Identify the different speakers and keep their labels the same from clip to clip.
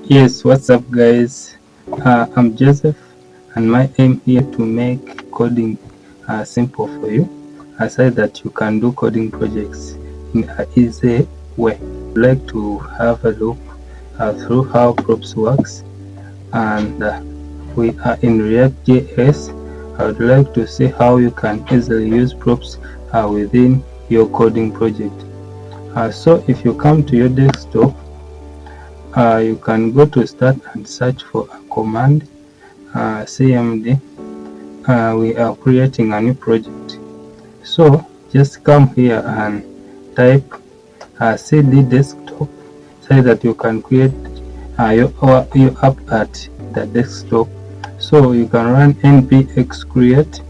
Speaker 1: Yes, what's up, guys? I'm Joseph, and my aim here to make coding simple for you. Aside that you can do coding projects in an easy way. I'd like to have a look through how props works, and we are in React.js. I would like to see how you can easily use props within your coding project. So if you come to your desktop, you can go to start and search for a command cmd. We are creating a new project, so just come here and type cd desktop so that you can create your app at the desktop. So you can run npx create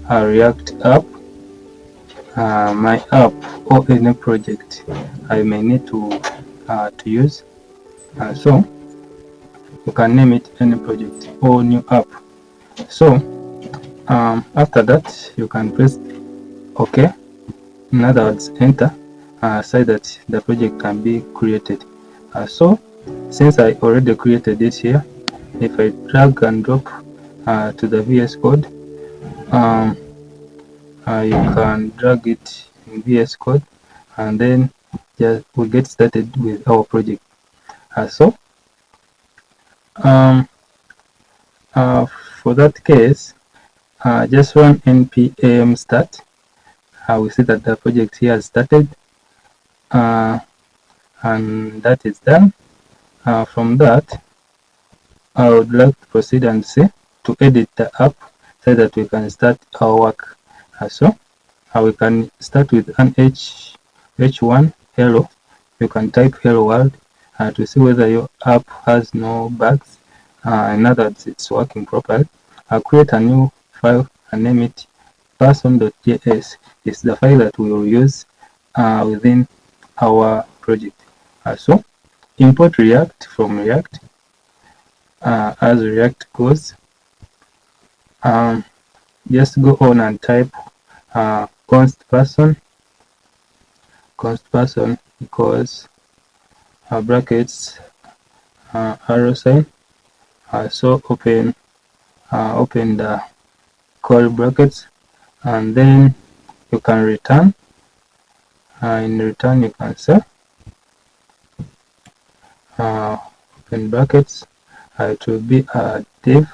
Speaker 1: a react app, my app, or any project I may need to use. So you can name it any project or new app. So after that you can press OK. In other words, enter, so that the project can be created. So since I already created it here, if I drag and drop to the VS Code, um, you can drag it in VS Code, and then just we get started with our project. So um, uh, for that case, just run npm start. We see that the project here has started, and that is done. From that, I would like to proceed and say to edit the app so that we can start our work. So we can start with an h1 hello. You can type hello world to see whether your app has no bugs. In other words, it's working properly. I'll create a new file and name it person.js. It's the file that we will use within our project. So import React from React, as React goes. Just go on and type const person equals brackets arrow sign. So open the curly brackets, and then you can return. In return, you can say open brackets. It will be a div.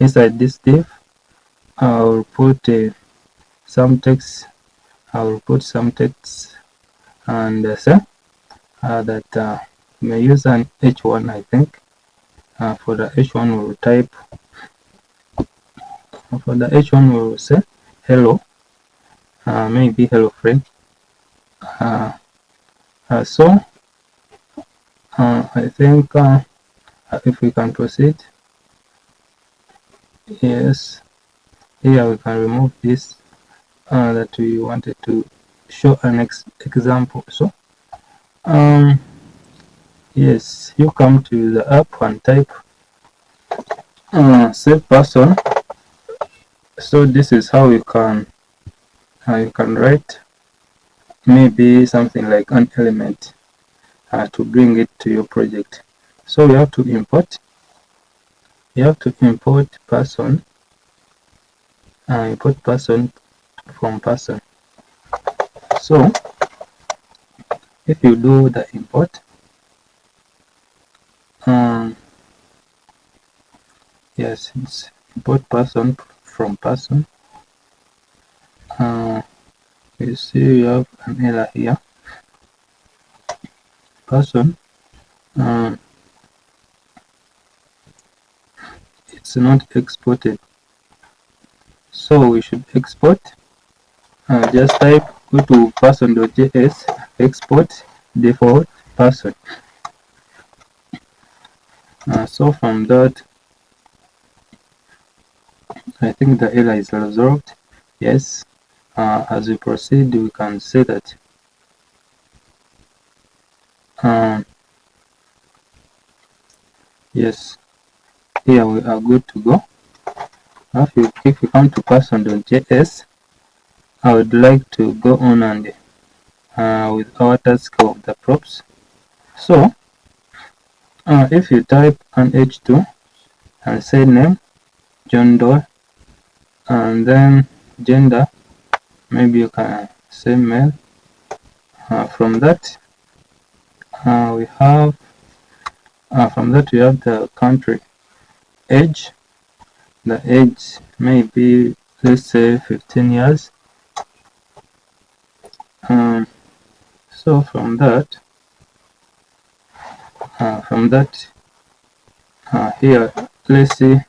Speaker 1: Inside this div, I will put some text. And say that may use an h1. I think for the h1 we will type. For the h1 we will say hello. Maybe hello friend. So I think if we can proceed, yes, here we can remove this that we wanted to show an example. So yes, you come to the app and type save person. So this is how you can write maybe something like an element to bring it to your project. So you have to import person, import person from person. So if you do the import, yes, it's import person from person. You see you have an error here. Person, it's not exported, so we should export. Just type, go to person.js, export default person. So from that, I think the error is resolved. Yes. As we proceed, we can say that yes, here we are good to go. If you come to person.js, I would like to go on and with our task of the props. So if you type an H2 and say name John Doe, and then gender, maybe you can say male. From that we have the country. Age, the age may be, let's say, 15 years. So from that here, let's see,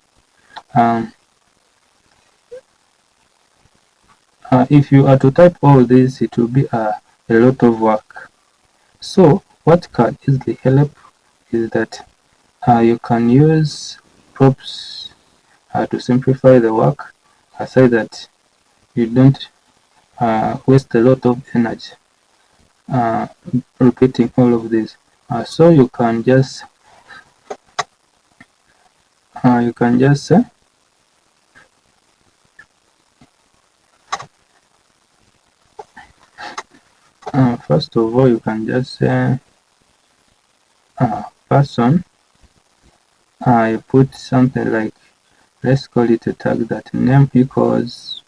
Speaker 1: if you are to type all this, it will be a lot of work. So what can easily help is that you can use props to simplify the work, aside that you don't waste a lot of energy repeating all of this. So you can just say, first of all, you can just say person. You put something like, let's call it a tag that name equals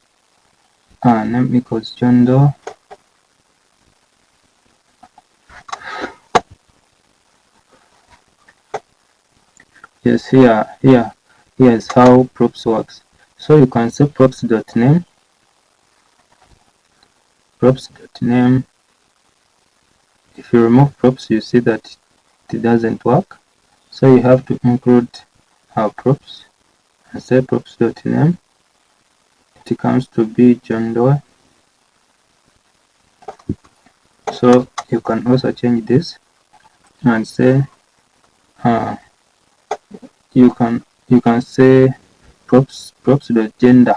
Speaker 1: John Doe. Yes, here is how props works. So you can say props.name. If you remove props, you see that it doesn't work. So you have to include our props and say props.name. It comes to be John Doe. So you can also change this and say you can say props.gender.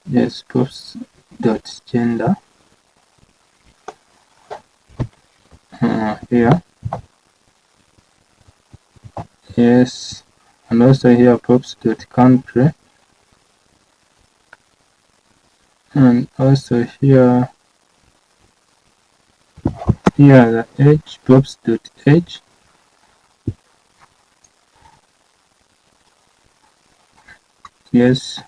Speaker 1: Yes, props.gender. Here, yes, and also here props.country, and also here the age, props.age. Yes,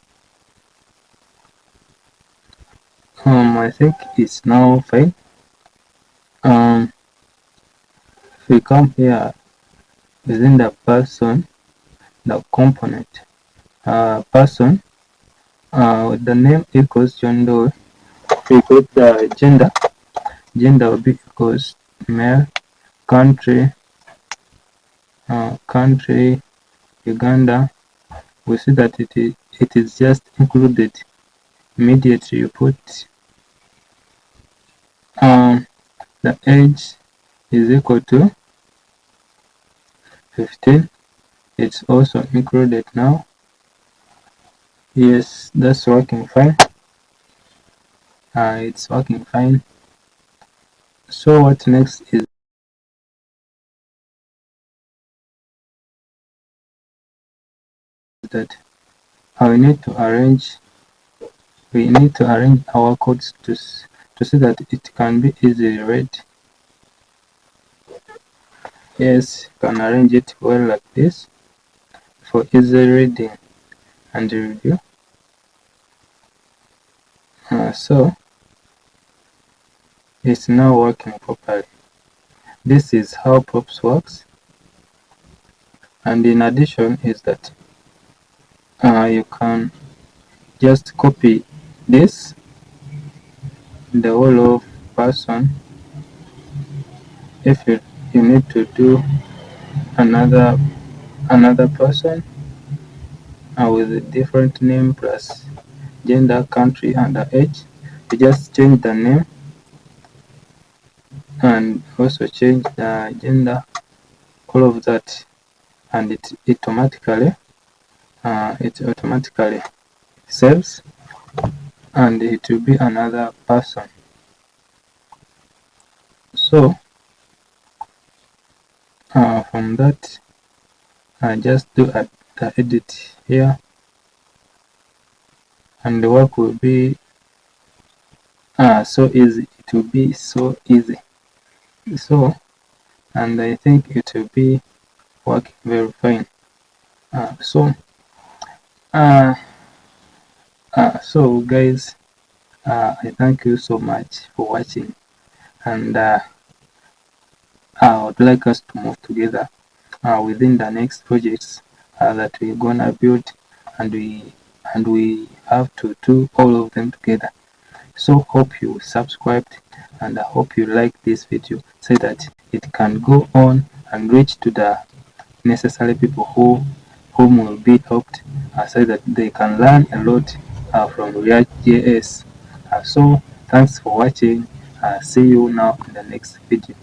Speaker 1: I think it's now fine. If we come here within the person, the component person, with the name equals John Doe, we put the gender will be equals male, country Uganda. We see that it is just included immediately. You put the age is equal to 15. It's also included now. Yes, that's working fine. It's working fine. So what next is that we need to arrange our codes to see that it can be easily read. Yes, you can arrange it well like this for easy reading and review. So it's now working properly. This is how props works, and in addition is that you can just copy this, the whole of person. If you need to do another person with a different name plus gender, country, and the age, you just change the name and also change the gender, all of that, and it automatically saves, and it will be another person. So from that, I just do the edit here, and the work will be so easy. It will be so easy. So, and I think it will be working very fine. Uh, so, uh, so guys, I thank you so much for watching, and I would like us to move together within the next projects that we're gonna build, and we have to do all of them together. So hope you subscribed, and I hope you like this video so that it can go on and reach to the necessary people whom will be helped, so that they can learn a lot from React.js. So thanks for watching. See you now in the next video.